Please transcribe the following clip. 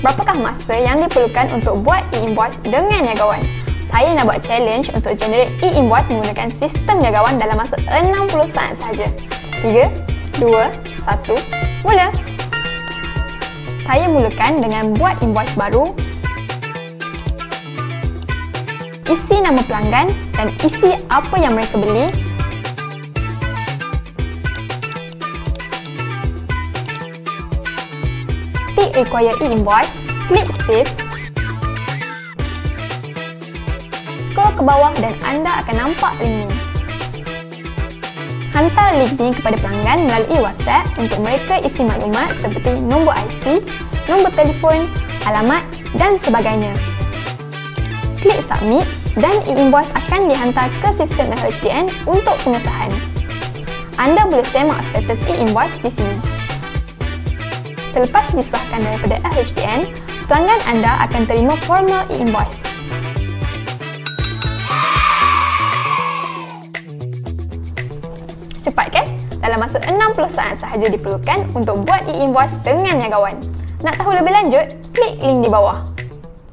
Berapakah masa yang diperlukan untuk buat e-invoice dengan Niagawan? Saya nak buat challenge untuk generate e-invoice menggunakan sistem Niagawan dalam masa 60 saat sahaja. 3, 2, 1, mula! Saya mulakan dengan buat invoice baru, isi nama pelanggan dan isi apa yang mereka beli. Tik require e-invoice, klik save. Scroll ke bawah dan anda akan nampak link ini. Hantar link ini kepada pelanggan melalui WhatsApp untuk mereka isi maklumat seperti nombor IC, nombor telefon, alamat dan sebagainya. Klik submit dan e-invoice akan dihantar ke sistem LHDN untuk pengesahan. Anda boleh semak status e-invoice di sini. Selepas disahkan daripada LHDN, pelanggan anda akan terima formal e-invoice. Cepat kan? Dalam masa 60 saat sahaja diperlukan untuk buat e-invoice dengan Niagawan. Nak tahu lebih lanjut? Klik link di bawah.